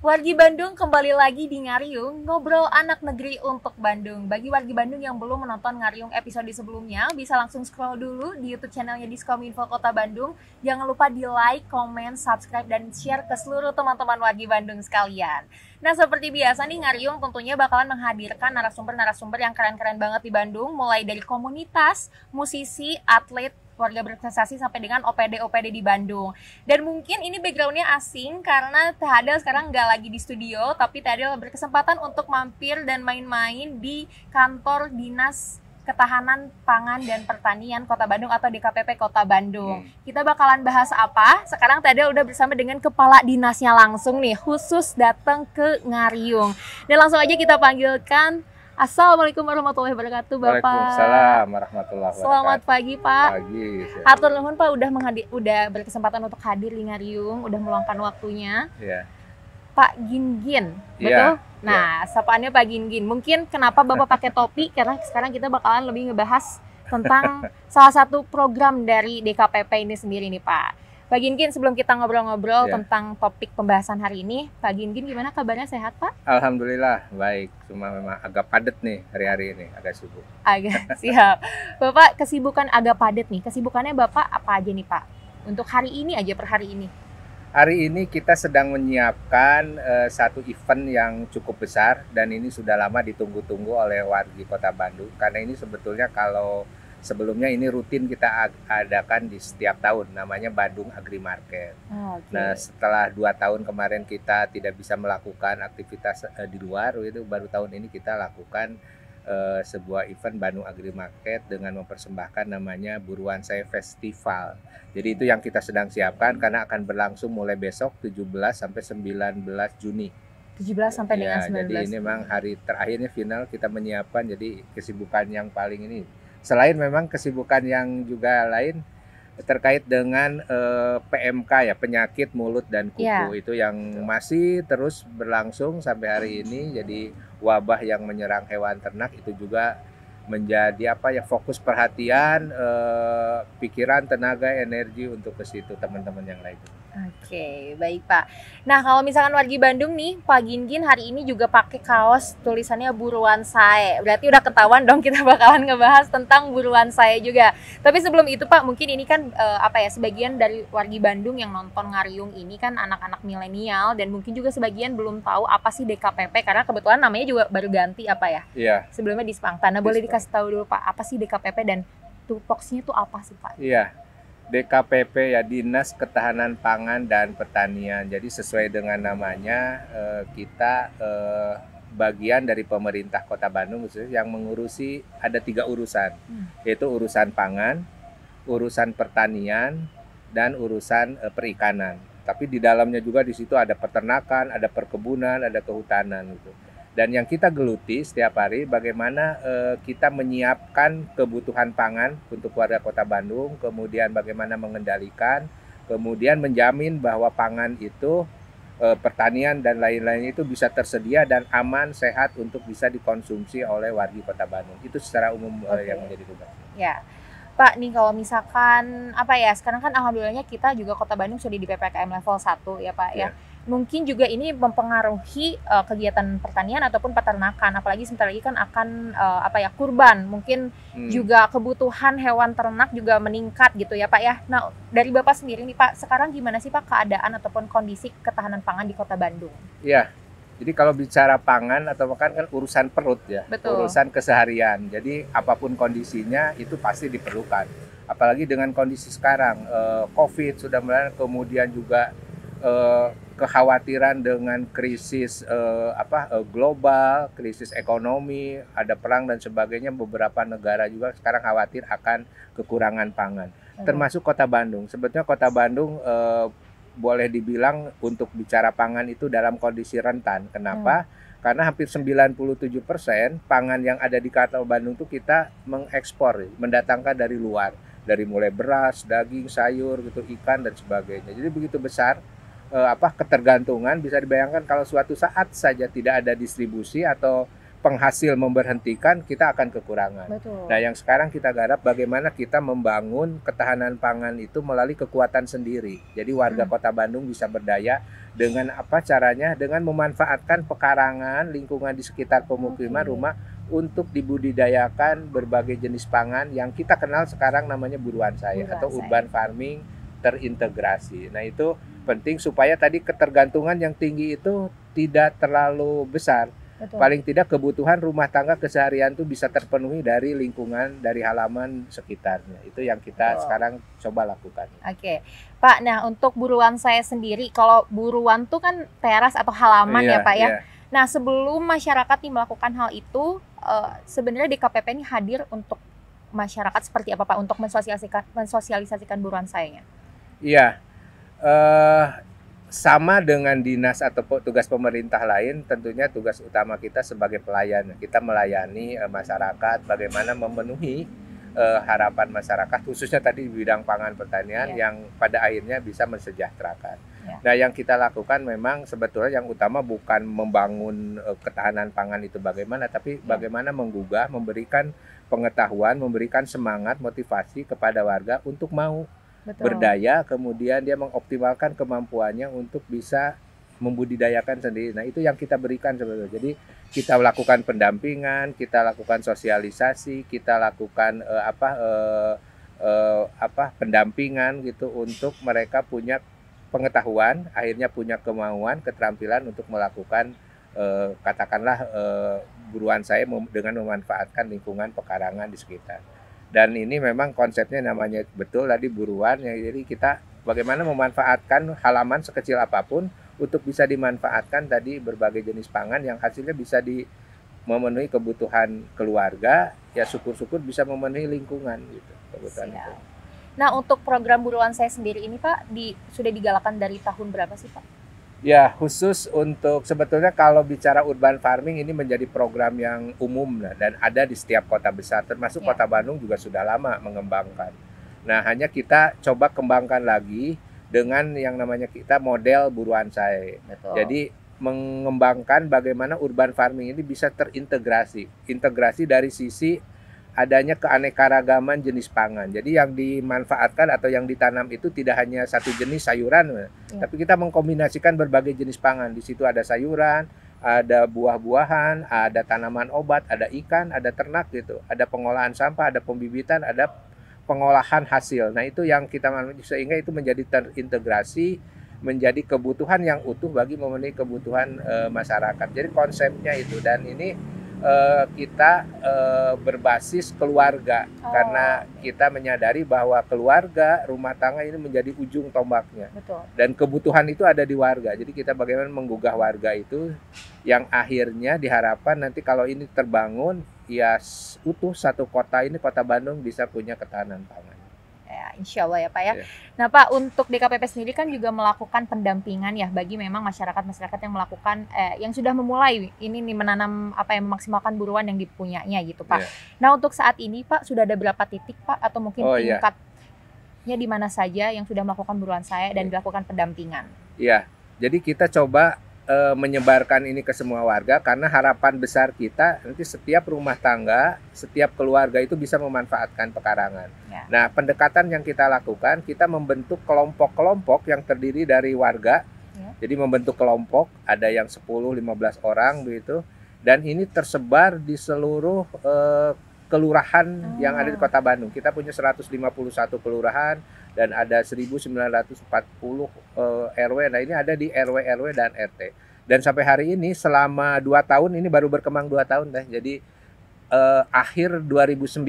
Wargi Bandung kembali lagi di Ngariung, ngobrol anak negeri untuk Bandung. Bagi wargi Bandung yang belum menonton Ngariung episode sebelumnya, bisa langsung scroll dulu di YouTube channelnya Diskominfo Kota Bandung. Jangan lupa di like, comment, subscribe, dan share ke seluruh teman-teman wargi Bandung sekalian. Nah, seperti biasa nih, Ngariung tentunya bakalan menghadirkan narasumber-narasumber yang keren-keren banget di Bandung, mulai dari komunitas, musisi, atlet, warga berprestasi sampai dengan OPD di Bandung. Dan mungkin ini backgroundnya asing karena Teh Adel sekarang nggak lagi di studio, tapi Teh Adel berkesempatan untuk mampir dan main-main di kantor Dinas Ketahanan Pangan dan Pertanian Kota Bandung atau DKPP Kota Bandung. Kita bakalan bahas apa? Sekarang Teh Adel udah bersama dengan kepala dinasnya langsung nih, khusus datang ke Ngariung. Dan langsung aja kita panggilkan. Assalamualaikum warahmatullahi wabarakatuh, Bapak. Waalaikumsalam warahmatullahi wabarakatuh. Selamat pagi, Pak. Pagi. Hatur nuhun, Pak, udah berkesempatan untuk hadir di Ngariung, udah meluangkan waktunya. Iya. Pak Gingin, betul? Iya. Nah, sapaannya Pak Gingin. Mungkin kenapa Bapak pakai topi? Karena sekarang kita bakalan lebih ngebahas tentang salah satu program dari DKPP ini sendiri nih, Pak. Pak Gingin, sebelum kita ngobrol-ngobrol tentang topik pembahasan hari ini, Pak Gingin gimana kabarnya, sehat, Pak? Alhamdulillah baik, cuma memang agak padat nih hari-hari ini, agak sibuk. Agak siap. Bapak kesibukan agak padat nih. Kesibukannya Bapak apa aja nih, Pak? Untuk hari ini aja, per hari ini. Hari ini kita sedang menyiapkan satu event yang cukup besar dan ini sudah lama ditunggu-tunggu oleh wargi Kota Bandung. Karena ini sebetulnya kalau sebelumnya ini rutin kita adakan di setiap tahun, namanya Bandung Agri Market. Nah, setelah 2 tahun kemarin kita tidak bisa melakukan aktivitas di luar, itu baru tahun ini kita lakukan sebuah event Bandung Agri Market dengan mempersembahkan namanya Buruan Saya Festival. Jadi itu yang kita sedang siapkan karena akan berlangsung mulai besok 17 sampai 19 Juni. 17 sampai dengan 19. Jadi ini memang hari terakhirnya final kita menyiapkan, jadi kesibukan yang paling ini. Selain memang kesibukan yang juga lain terkait dengan PMK ya, penyakit mulut dan kuku, itu yang masih terus berlangsung sampai hari ini. Jadi wabah yang menyerang hewan ternak itu juga menjadi fokus perhatian, pikiran, tenaga, energi untuk ke situ teman-teman yang lain. Oke, baik, Pak. Nah, kalau misalkan wargi Bandung nih, Pak Gingin hari ini juga pakai kaos tulisannya Buruan Sae. Berarti udah ketahuan dong kita bakalan ngebahas tentang Buruan Sae juga. Tapi sebelum itu, Pak, mungkin ini kan sebagian dari wargi Bandung yang nonton Ngariung ini kan anak-anak milenial dan mungkin juga sebagian belum tahu apa sih DKPP karena kebetulan namanya juga baru ganti Iya. Sebelumnya Dispangtan. Nah, boleh dikasih tahu dulu, Pak, apa sih DKPP dan tupoksinya itu apa sih, Pak? Iya. DKPP ya, Dinas Ketahanan Pangan dan Pertanian. Jadi sesuai dengan namanya, kita bagian dari pemerintah Kota Bandung yang mengurusi ada 3 urusan, yaitu urusan pangan, urusan pertanian, dan urusan perikanan. Tapi di dalamnya juga di situ ada peternakan, ada perkebunan, ada kehutanan gitu. Dan yang kita geluti setiap hari bagaimana kita menyiapkan kebutuhan pangan untuk warga Kota Bandung, kemudian bagaimana mengendalikan, kemudian menjamin bahwa pangan itu, pertanian dan lain-lain itu bisa tersedia dan aman, sehat untuk bisa dikonsumsi oleh warga Kota Bandung. Itu secara umum yang menjadi tugas. Ya. Pak, nih kalau misalkan sekarang kan alhamdulillahnya kita juga Kota Bandung sudah di PPKM level 1 ya, Pak ya. Mungkin juga ini mempengaruhi kegiatan pertanian ataupun peternakan, apalagi sebentar lagi kan akan kurban, mungkin juga kebutuhan hewan ternak juga meningkat gitu ya, Pak ya. Nah, dari Bapak sendiri nih, Pak, sekarang gimana sih, Pak, keadaan ataupun kondisi ketahanan pangan di Kota Bandung? Iya. Jadi kalau bicara pangan atau makan kan urusan perut ya. Betul. Urusan keseharian. Jadi apapun kondisinya itu pasti diperlukan. Apalagi dengan kondisi sekarang, COVID sudah mulai, kemudian juga kekhawatiran dengan krisis global, krisis ekonomi, ada perang dan sebagainya. Beberapa negara juga sekarang khawatir akan kekurangan pangan, termasuk Kota Bandung. Sebetulnya Kota Bandung boleh dibilang untuk bicara pangan itu dalam kondisi rentan. Kenapa? Karena hampir 97% pangan yang ada di Kota Bandung itu kita mengekspor, mendatangkan dari luar, dari mulai beras, daging, sayur, gitu, ikan dan sebagainya. Jadi begitu besar ketergantungan, bisa dibayangkan kalau suatu saat saja tidak ada distribusi atau penghasil memberhentikan, kita akan kekurangan. Betul. Nah, yang sekarang kita garap bagaimana kita membangun ketahanan pangan itu melalui kekuatan sendiri. Jadi warga Kota Bandung bisa berdaya dengan apa caranya? Dengan memanfaatkan pekarangan, lingkungan di sekitar pemukiman rumah untuk dibudidayakan berbagai jenis pangan yang kita kenal sekarang namanya buruan saya atau urban farming terintegrasi. Nah, itu penting supaya tadi ketergantungan yang tinggi itu tidak terlalu besar. Betul. Paling tidak kebutuhan rumah tangga keseharian itu bisa terpenuhi dari lingkungan, dari halaman sekitarnya. Itu yang kita sekarang coba lakukan. Oke, Pak. Nah, untuk buruan saya sendiri, kalau buruan tuh kan teras atau halaman ya Pak ya. Nah, sebelum masyarakat nih melakukan hal itu, sebenarnya DKPP ini hadir untuk masyarakat seperti apa Pak untuk mensosialisasikan buruan sayanya? Iya. Sama dengan dinas atau tugas pemerintah lain, tentunya tugas utama kita sebagai pelayan. Kita melayani masyarakat, bagaimana memenuhi harapan masyarakat, khususnya tadi di bidang pangan pertanian yang pada akhirnya bisa mensejahterakan. Nah, yang kita lakukan memang sebetulnya yang utama bukan membangun ketahanan pangan itu bagaimana, tapi bagaimana menggugah, memberikan pengetahuan, memberikan semangat, motivasi kepada warga untuk mau berdaya, kemudian dia mengoptimalkan kemampuannya untuk bisa membudidayakan sendiri. Nah, itu yang kita berikan sebetulnya. Jadi kita lakukan pendampingan, kita lakukan sosialisasi, kita lakukan pendampingan gitu untuk mereka punya pengetahuan, akhirnya punya kemauan, keterampilan untuk melakukan katakanlah buruan saya dengan memanfaatkan lingkungan pekarangan di sekitar. Dan ini memang konsepnya namanya betul tadi buruan, ya, jadi kita bagaimana memanfaatkan halaman sekecil apapun untuk bisa dimanfaatkan tadi berbagai jenis pangan yang hasilnya bisa memenuhi kebutuhan keluarga, ya syukur-syukur bisa memenuhi lingkungan gitu. Kebutuhan itu. Nah, untuk program buruan saya sendiri ini Pak, sudah digalakan dari tahun berapa sih Pak? Ya, khusus untuk sebetulnya kalau bicara urban farming ini menjadi program yang umum dan ada di setiap kota besar, termasuk Kota Bandung juga sudah lama mengembangkan. Nah, hanya kita coba kembangkan lagi dengan yang namanya kita model buruan saya. Jadi mengembangkan bagaimana urban farming ini bisa terintegrasi. Integrasi dari sisi adanya keanekaragaman jenis pangan. Jadi yang dimanfaatkan atau yang ditanam itu tidak hanya satu jenis sayuran, tapi kita mengkombinasikan berbagai jenis pangan. Di situ ada sayuran, ada buah-buahan, ada tanaman obat, ada ikan, ada ternak gitu. Ada pengolahan sampah, ada pembibitan, ada pengolahan hasil. Nah, itu yang kita sehingga itu menjadi terintegrasi, menjadi kebutuhan yang utuh bagi memenuhi kebutuhan masyarakat. Jadi konsepnya itu, dan ini kita berbasis keluarga karena kita menyadari bahwa keluarga rumah tangga ini menjadi ujung tombaknya. Dan kebutuhan itu ada di warga. Jadi kita bagaimana menggugah warga itu yang akhirnya diharapkan nanti kalau ini terbangun ya utuh satu kota ini, Kota Bandung bisa punya ketahanan pangan. Ya, insya Allah ya Pak ya. Nah Pak, untuk DKPP sendiri kan juga melakukan pendampingan ya bagi memang masyarakat yang melakukan yang sudah memulai ini nih menanam memaksimalkan buruan yang dipunyanya gitu Pak. Nah, untuk saat ini Pak sudah ada berapa titik Pak atau mungkin tingkatnya di mana saja yang sudah melakukan buruan saya dan dilakukan pendampingan? Iya. Jadi kita coba menyebarkan ini ke semua warga karena harapan besar kita nanti setiap rumah tangga, setiap keluarga itu bisa memanfaatkan pekarangan. Nah, pendekatan yang kita lakukan, kita membentuk kelompok-kelompok yang terdiri dari warga. Jadi membentuk kelompok, ada yang 10-15 orang begitu. Dan ini tersebar di seluruh kelurahan yang ada di Kota Bandung. Kita punya 151 kelurahan dan ada 1940 RW. Nah, ini ada di RW dan RT. Dan sampai hari ini selama 2 tahun, ini baru berkembang 2 tahun deh. Jadi akhir 2019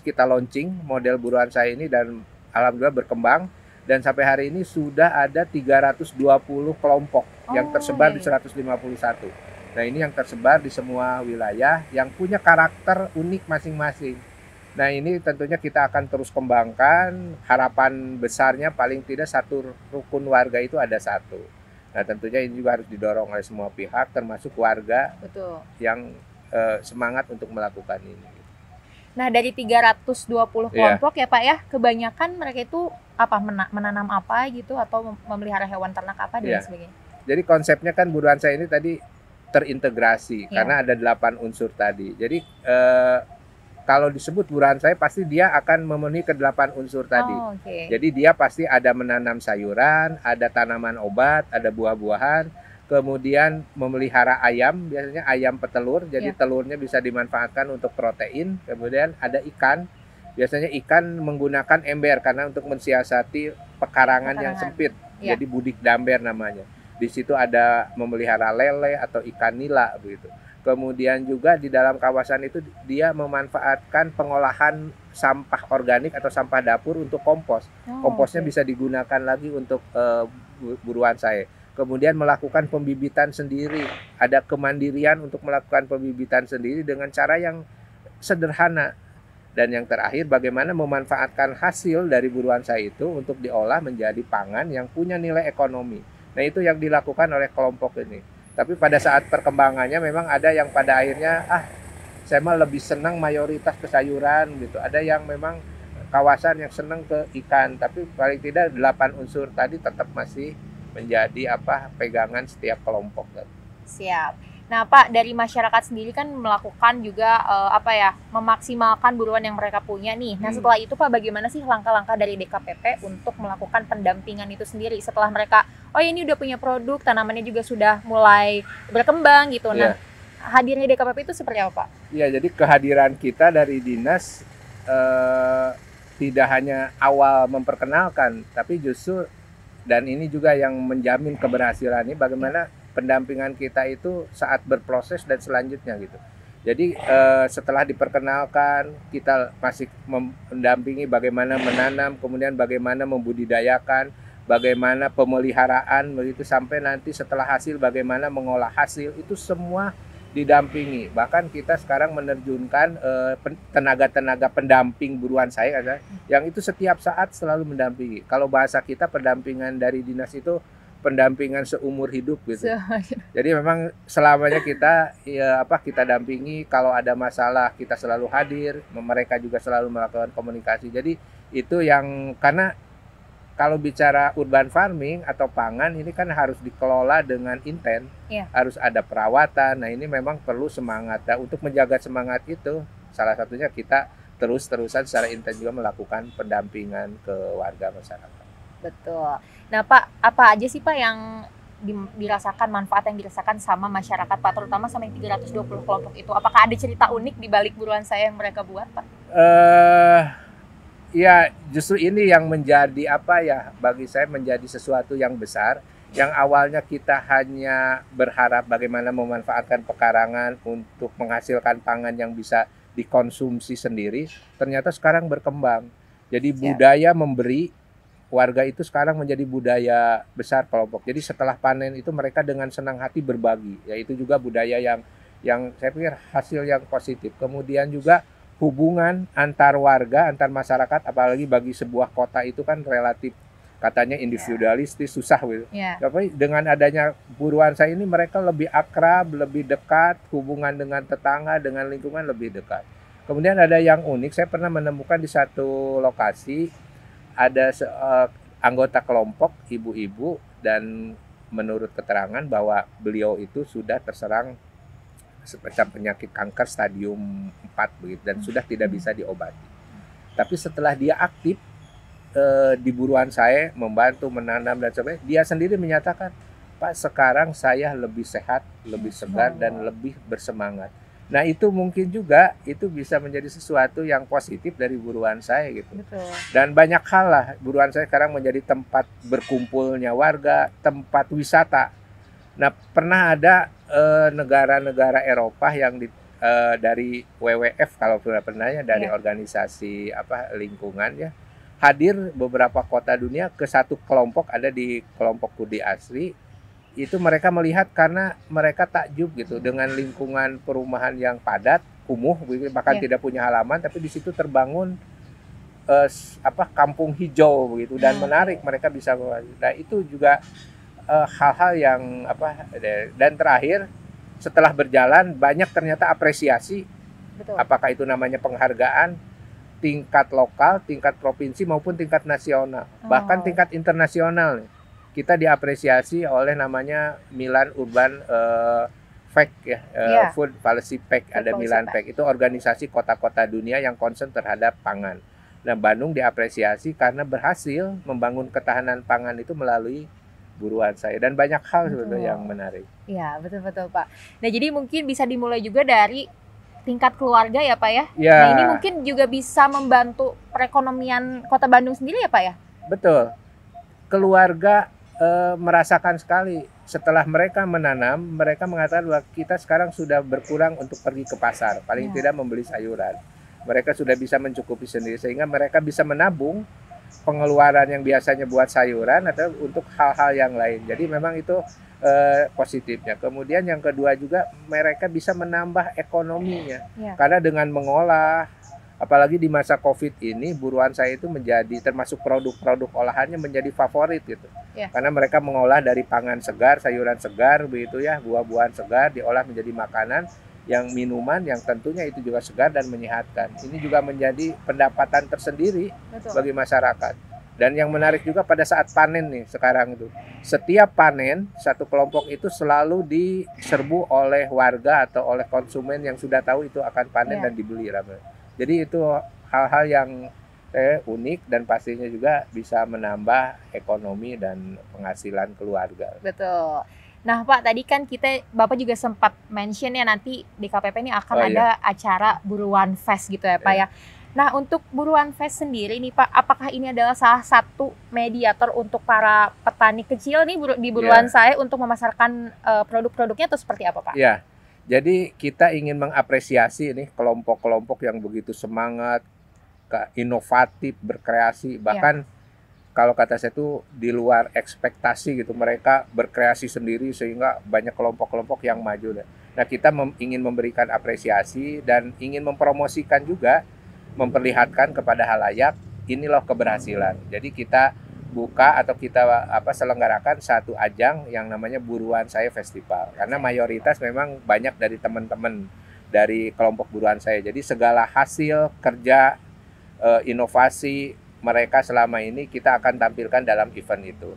kita launching model buruan saya ini dan alhamdulillah berkembang. Dan sampai hari ini sudah ada 320 kelompok yang tersebar di 151. Nah, ini yang tersebar di semua wilayah yang punya karakter unik masing-masing. Nah, ini tentunya kita akan terus kembangkan. Harapan besarnya paling tidak satu rukun warga itu ada satu. Nah, tentunya ini juga harus didorong oleh semua pihak, termasuk warga yang semangat untuk melakukan ini. Nah, dari 320 kelompok ya Pak ya, kebanyakan mereka itu menanam apa gitu atau memelihara hewan ternak apa dan sebagainya. Jadi konsepnya kan buruan saya ini tadi terintegrasi Ya. karena ada 8 unsur tadi. Jadi kalau disebut buruan saya pasti dia akan memenuhi ke-8 unsur tadi. Oh, oke. Jadi dia pasti ada menanam sayuran, ada tanaman obat, ada buah-buahan, kemudian memelihara ayam, biasanya ayam petelur, jadi Ya. telurnya bisa dimanfaatkan untuk protein, kemudian ada ikan, biasanya ikan menggunakan ember karena untuk mensiasati pekarangan yang sempit, Ya. jadi budik damber namanya. Di situ ada memelihara lele atau ikan nila begitu. Kemudian juga di dalam kawasan itu dia memanfaatkan pengolahan sampah organik atau sampah dapur untuk kompos. Oh, Komposnya oke. bisa digunakan lagi untuk buruan saya. Kemudian melakukan pembibitan sendiri. Ada kemandirian untuk melakukan pembibitan sendiri dengan cara yang sederhana. Dan yang terakhir bagaimana memanfaatkan hasil dari buruan saya itu untuk diolah menjadi pangan yang punya nilai ekonomi. Nah itu yang dilakukan oleh kelompok ini. Tapi pada saat perkembangannya memang ada yang pada akhirnya saya mah lebih senang mayoritas ke sayuran gitu. Ada yang memang kawasan yang senang ke ikan, tapi paling tidak 8 unsur tadi tetap masih menjadi pegangan setiap kelompok. Siap. Nah, Pak, dari masyarakat sendiri kan melakukan juga memaksimalkan buruan yang mereka punya nih. Nah, setelah itu Pak, bagaimana sih langkah-langkah dari DKPP untuk melakukan pendampingan itu sendiri setelah mereka ini udah punya produk, tanamannya juga sudah mulai berkembang gitu. Nah, hadirnya DKPP itu seperti apa, Pak? Iya, jadi kehadiran kita dari dinas tidak hanya awal memperkenalkan, tapi justru dan ini juga yang menjamin keberhasilan ini bagaimana pendampingan kita itu saat berproses dan selanjutnya gitu. Jadi setelah diperkenalkan kita masih mendampingi bagaimana menanam, kemudian bagaimana membudidayakan, bagaimana pemeliharaan begitu sampai nanti setelah hasil bagaimana mengolah hasil itu semua didampingi. Bahkan kita sekarang menerjunkan tenaga-tenaga pendamping buruan saya yang itu setiap saat selalu mendampingi. Kalau bahasa kita pendampingan dari dinas itu pendampingan seumur hidup gitu. Jadi memang selamanya kita kita dampingi, kalau ada masalah kita selalu hadir, mereka juga selalu melakukan komunikasi. Jadi itu yang karena kalau bicara urban farming atau pangan ini kan harus dikelola dengan intent, harus ada perawatan. Nah ini memang perlu semangat. Nah, untuk menjaga semangat itu salah satunya kita terus-terusan secara intens juga melakukan pendampingan ke warga masyarakat. Betul. Nah Pak, apa aja sih Pak yang dirasakan, manfaat yang dirasakan sama masyarakat Pak, terutama sama yang 320 kelompok itu? Apakah ada cerita unik di balik buruan saya yang mereka buat Pak? Ya justru ini yang menjadi bagi saya menjadi sesuatu yang besar. Yang awalnya kita hanya berharap bagaimana memanfaatkan pekarangan untuk menghasilkan pangan yang bisa dikonsumsi sendiri, ternyata sekarang berkembang. Jadi budaya memberi, warga itu sekarang menjadi budaya besar kelompok. Jadi setelah panen itu mereka dengan senang hati berbagi. Ya itu juga budaya yang saya pikir hasil yang positif. Kemudian juga hubungan antar warga, antar masyarakat, apalagi bagi sebuah kota itu kan relatif katanya individualistis, susah gitu. Tapi dengan adanya buruan saya ini mereka lebih akrab, lebih dekat, hubungan dengan tetangga, dengan lingkungan lebih dekat. Kemudian ada yang unik, saya pernah menemukan di satu lokasi ada anggota kelompok ibu-ibu dan menurut keterangan bahwa beliau itu sudah terserang semacam penyakit kanker stadium 4 begitu dan sudah tidak bisa diobati. Tapi setelah dia aktif di buruan saya membantu menanam dan sebagainya, dia sendiri menyatakan, "Pak, sekarang saya lebih sehat, lebih segar dan lebih bersemangat." Nah itu mungkin juga itu bisa menjadi sesuatu yang positif dari buruan saya gitu. Betul. Dan banyak hal lah buruan saya sekarang menjadi tempat berkumpulnya warga, tempat wisata. Nah pernah ada negara-negara Eropa yang dari WWF kalau pernah ya dari organisasi lingkungan ya hadir beberapa kota dunia ke satu kelompok, ada di kelompok Kudi Asri. Itu mereka melihat karena mereka takjub gitu dengan lingkungan perumahan yang padat, kumuh, bahkan tidak punya halaman, tapi di situ terbangun kampung hijau begitu dan menarik, mereka bisa. Nah itu juga hal-hal yang dan terakhir setelah berjalan banyak ternyata apresiasi. Betul. Apakah itu namanya penghargaan tingkat lokal, tingkat provinsi maupun tingkat nasional, bahkan tingkat internasional nih. Kita diapresiasi oleh namanya Milan Urban FPAC ya, Iya, Food Policy Pact, Food ada Policy Milan Pact. Pact, itu organisasi kota-kota dunia yang concern terhadap pangan. Nah, Bandung diapresiasi karena berhasil membangun ketahanan pangan itu melalui buruan saya, dan banyak hal sebetulnya yang Betul. menarik. Iya, betul-betul Pak. Nah, jadi mungkin bisa dimulai juga dari tingkat keluarga ya Pak ya. Ya, Nah, ini mungkin juga bisa membantu perekonomian Kota Bandung sendiri ya Pak ya? betul. Keluarga merasakan sekali setelah mereka menanam, mereka mengatakan bahwa kita sekarang sudah berkurang untuk pergi ke pasar, paling Ya. tidak membeli sayuran. Mereka sudah bisa mencukupi sendiri sehingga mereka bisa menabung pengeluaran yang biasanya buat sayuran atau untuk hal-hal yang lain. Jadi memang itu positifnya. Kemudian yang kedua juga mereka bisa menambah ekonominya. Ya. Karena dengan mengolah, apalagi di masa Covid ini, buruan saya itu menjadi termasuk produk-produk olahannya menjadi favorit gitu. Ya. Karena mereka mengolah dari pangan segar, sayuran segar begitu ya, buah-buahan segar diolah menjadi makanan, yang minuman yang tentunya itu juga segar dan menyehatkan. Ini juga menjadi pendapatan tersendiri Betul. bagi masyarakat. Dan yang menarik juga pada saat panen nih sekarang itu, setiap panen satu kelompok itu selalu diserbu oleh warga atau oleh konsumen yang sudah tahu itu akan panen Ya. dan dibeli ramai. Jadi itu hal-hal yang unik dan pastinya juga bisa menambah ekonomi dan penghasilan keluarga. Betul. Nah Pak, tadi kan Bapak juga sempat mention ya nanti di KPP ini akan ada acara Buruan Fest gitu ya Pak ya. Nah, untuk Buruan Fest sendiri nih Pak, apakah ini adalah salah satu mediator untuk para petani kecil nih di Buruan saya untuk memasarkan produk-produknya atau seperti apa Pak? Ya, jadi kita ingin mengapresiasi nih kelompok-kelompok yang begitu semangat, inovatif, berkreasi, bahkan kalau kata saya itu di luar ekspektasi gitu, mereka berkreasi sendiri sehingga banyak kelompok-kelompok yang maju. Nah, kita ingin memberikan apresiasi dan ingin mempromosikan juga, memperlihatkan kepada halayak ini loh keberhasilan. Jadi kita buka atau kita selenggarakan satu ajang yang namanya Buruan Saya Festival, karena mayoritas memang banyak dari teman-teman dari kelompok buruan saya. Jadi segala hasil kerja inovasi mereka selama ini kita akan tampilkan dalam event itu.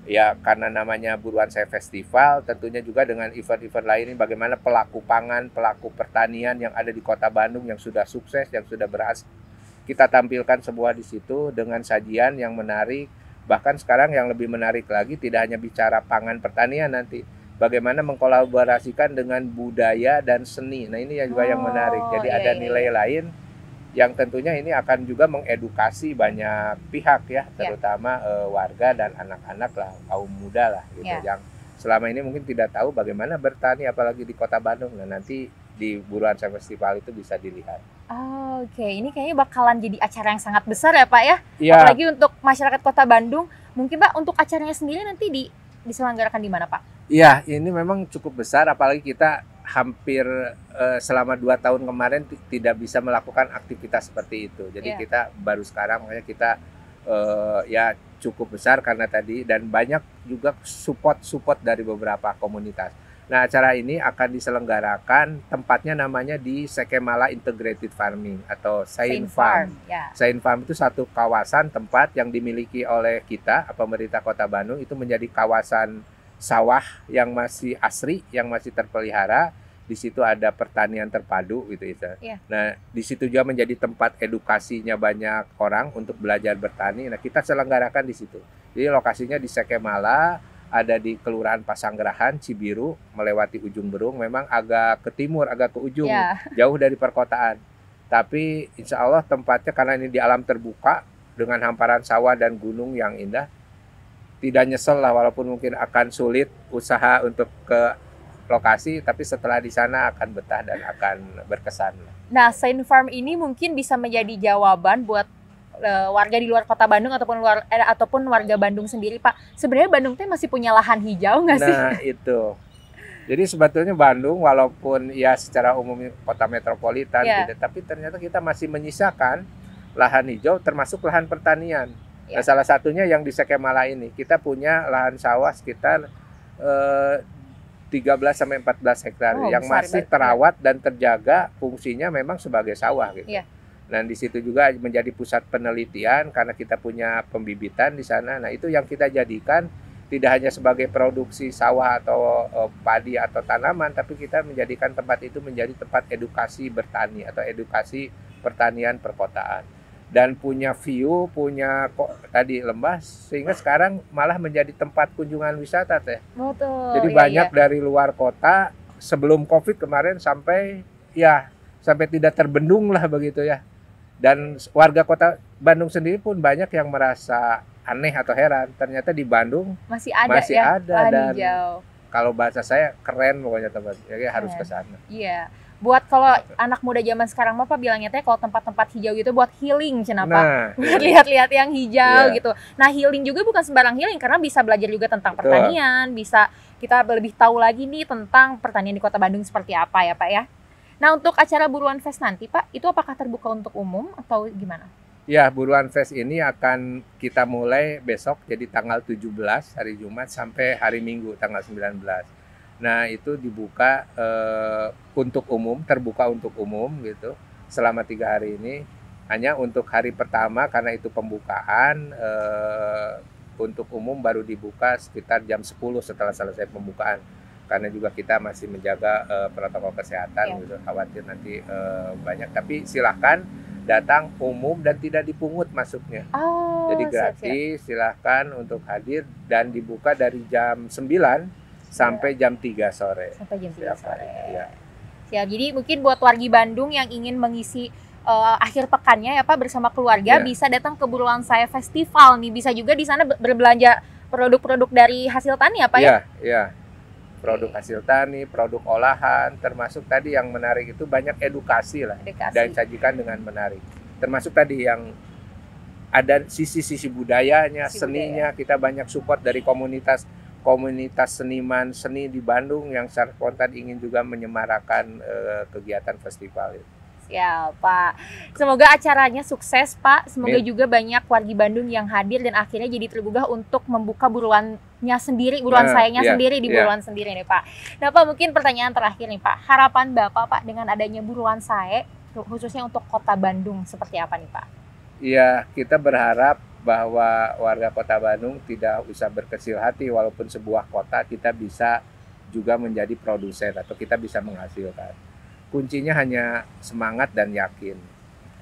Ya, karena namanya Buruan Saya Festival, tentunya juga dengan event-event lain ini bagaimana pelaku pangan, pelaku pertanian yang ada di Kota Bandung yang sudah sukses, yang sudah berhasil, kita tampilkan semua di situ dengan sajian yang menarik. Bahkan sekarang yang lebih menarik lagi tidak hanya bicara pangan pertanian nanti, bagaimana mengkolaborasikan dengan budaya dan seni. Nah, ini juga yang menarik. Jadi ada nilai lain yang tentunya ini akan juga mengedukasi banyak pihak ya, terutama warga dan anak-anak lah, kaum muda lah gitu, yang selama ini mungkin tidak tahu bagaimana bertani apalagi di Kota Bandung. Nah, nanti di Buruan Saya Festival itu bisa dilihat. Oke, ini kayaknya bakalan jadi acara yang sangat besar ya Pak ya? Ya. Apalagi untuk masyarakat Kota Bandung. Mungkin Pak untuk acaranya sendiri nanti diselenggarakan di mana Pak? Iya, ini memang cukup besar, apalagi kita hampir selama 2 tahun kemarin tidak bisa melakukan aktivitas seperti itu. Jadi kita baru sekarang, makanya kita ya cukup besar karena tadi, dan banyak juga support dari beberapa komunitas. Nah, acara ini akan diselenggarakan, tempatnya namanya di Sekemala Integrated Farming atau Sain Farm. Sain Farm itu satu kawasan tempat yang dimiliki oleh kita, pemerintah Kota Bandung, itu menjadi kawasan sawah yang masih asri, yang masih terpelihara. Di situ ada pertanian terpadu gitu ya. Nah, di situ juga menjadi tempat edukasinya banyak orang untuk belajar bertani. Nah, kita selenggarakan di situ. Jadi lokasinya di Sekemala, ada di Kelurahan Pasanggerahan, Cibiru, melewati Ujung Berung. Memang agak ke timur, agak ke ujung, jauh dari perkotaan. Tapi insya Allah tempatnya karena ini di alam terbuka dengan hamparan sawah dan gunung yang indah, tidak nyesel lah, walaupun mungkin akan sulit usaha untuk ke lokasi, tapi setelah di sana akan betah dan akan berkesan. Nah, Sain Farm ini mungkin bisa menjadi jawaban buat warga di luar Kota Bandung ataupun warga Bandung sendiri, Pak. Sebenarnya Bandung teh masih punya lahan hijau nggak sih? Nah, itu. Jadi sebetulnya Bandung walaupun ya secara umum kota metropolitan, tapi ternyata kita masih menyisakan lahan hijau termasuk lahan pertanian. Nah, salah satunya yang di Sekemala ini, kita punya lahan sawah sekitar 13-14 hektar yang masih terawat dan terjaga, fungsinya memang sebagai sawah gitu. Dan di situ juga menjadi pusat penelitian karena kita punya pembibitan di sana. Nah, itu yang kita jadikan tidak hanya sebagai produksi sawah atau padi atau tanaman, tapi kita menjadikan tempat itu menjadi tempat edukasi bertani atau edukasi pertanian perkotaan. Dan punya view, punya tadi lembah, sehingga sekarang malah menjadi tempat kunjungan wisata teh. Betul. Jadi banyak dari luar kota sebelum COVID kemarin sampai tidak terbendung lah begitu ya. Dan warga kota Bandung sendiri pun banyak yang merasa aneh atau heran, ternyata di Bandung masih ada dan hijau. Kalau bahasa saya keren pokoknya tempat, jadi harus ke sana. Iya. Buat kalau anak muda zaman sekarang Pak bilangnya teh kalau tempat-tempat hijau gitu buat healing cenapa. Nah, buat lihat-lihat yang hijau gitu. Nah, healing juga bukan sembarang healing karena bisa belajar juga tentang pertanian, bisa kita lebih tahu lagi nih tentang pertanian di Kota Bandung seperti apa ya, Pak ya. Nah, untuk acara Buruan Fest nanti, Pak, itu apakah terbuka untuk umum atau gimana? Ya, Buruan Fest ini akan kita mulai besok, jadi tanggal 17 hari Jumat sampai hari Minggu tanggal 19. Nah, itu dibuka untuk umum, terbuka untuk umum gitu selama 3 hari ini. Hanya untuk hari pertama karena itu pembukaan untuk umum baru dibuka sekitar jam 10 setelah selesai pembukaan. Karena juga kita masih menjaga protokol kesehatan gitu, khawatir nanti banyak. Tapi silahkan datang umum dan tidak dipungut masuknya. Jadi gratis, silahkan untuk hadir dan dibuka dari jam 9 sampai jam 3 sore. Sampai jam 3 sore. Ya. Siap. Jadi mungkin buat wargi Bandung yang ingin mengisi akhir pekannya ya Pak bersama keluarga bisa datang ke Buruan Saya Festival nih. Bisa juga di sana berbelanja produk-produk dari hasil tani ya Pak ya? Iya. Produk hasil tani, produk olahan, termasuk tadi yang menarik itu banyak edukasi lah dan sajikan dengan menarik. Termasuk tadi yang ada sisi-sisi budayanya, seninya, kita banyak support dari komunitas seniman seni di Bandung yang secara spontan ingin juga menyemarakan kegiatan festival itu. Ya Pak, semoga acaranya sukses Pak. Semoga juga banyak wargi Bandung yang hadir dan akhirnya jadi tergugah untuk membuka buruannya sendiri, buruan sayanya sendiri di buruan sendiri nih Pak. Nah Pak, mungkin pertanyaan terakhir nih Pak, harapan Bapak Pak dengan adanya buruan saya khususnya untuk Kota Bandung seperti apa nih Pak? Iya, kita berharap bahwa warga Kota Bandung tidak usah berkecil hati, walaupun sebuah kota kita bisa juga menjadi produsen atau kita bisa menghasilkan. Kuncinya hanya semangat dan yakin.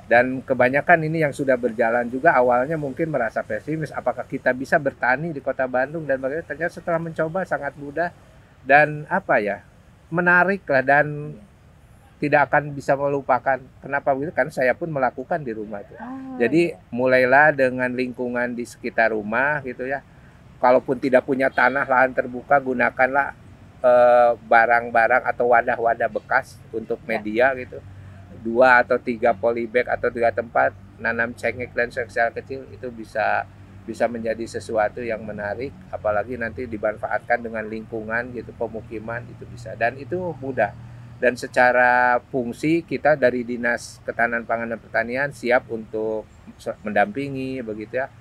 Dan kebanyakan ini yang sudah berjalan juga awalnya mungkin merasa pesimis, apakah kita bisa bertani di Kota Bandung, dan bagaimana ternyata setelah mencoba sangat mudah dan menarik lah, dan tidak akan bisa melupakan. Kenapa begitu? Karena saya pun melakukan di rumah itu. Jadi mulailah dengan lingkungan di sekitar rumah gitu ya. Kalaupun tidak punya tanah, lahan terbuka, gunakanlah barang-barang atau wadah-wadah bekas untuk media gitu. 2 atau 3 polybag atau 3 tempat nanam cengkeh dan secara kecil itu bisa menjadi sesuatu yang menarik, apalagi nanti dimanfaatkan dengan lingkungan gitu, pemukiman itu bisa, dan itu mudah. Dan secara fungsi kita dari Dinas Ketahanan Pangan dan Pertanian siap untuk mendampingi begitu ya.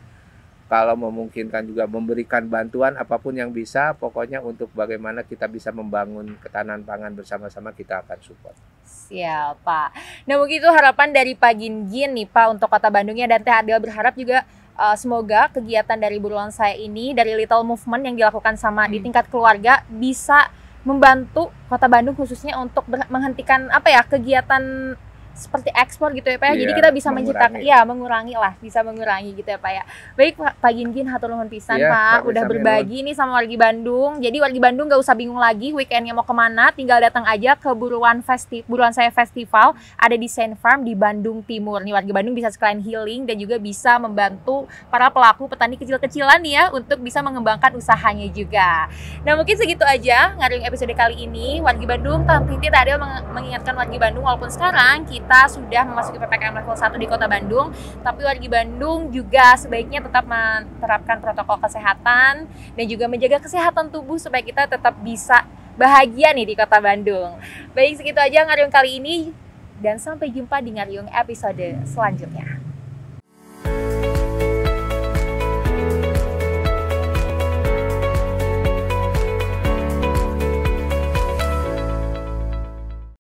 Kalau memungkinkan juga memberikan bantuan apapun yang bisa, pokoknya untuk bagaimana kita bisa membangun ketahanan pangan bersama-sama, kita akan support. Siap Pak. Nah mungkin itu harapan dari Pak Gingin nih Pak untuk Kota Bandungnya, dan Teh Adel berharap juga semoga kegiatan dari Buruan Saya ini, dari Little Movement yang dilakukan sama di tingkat keluarga, bisa membantu Kota Bandung khususnya untuk menghentikan kegiatan seperti ekspor gitu ya Pak ya. Jadi kita bisa menciptakan bisa mengurangi gitu ya Pak ya. Baik Pak Gingin, hatur nuhun pisan Pak udah berbagi nih sama wargi Bandung. Jadi wargi Bandung gak usah bingung lagi weekendnya mau kemana, tinggal datang aja ke Buruan Saya Festival, ada di Saint Farm di Bandung Timur. Nih wargi Bandung bisa sekalian healing dan juga bisa membantu para pelaku petani kecil-kecilan ya untuk bisa mengembangkan usahanya juga. Nah mungkin segitu aja ngariung episode kali ini. Wargi Bandung, Tante Adel mengingatkan wargi Bandung, walaupun sekarang kita sudah memasuki PPKM level 1 di Kota Bandung, tapi wargi Bandung juga sebaiknya tetap menerapkan protokol kesehatan dan juga menjaga kesehatan tubuh supaya kita tetap bisa bahagia nih di Kota Bandung. Baik, segitu aja ngariung kali ini dan sampai jumpa di ngariung episode selanjutnya.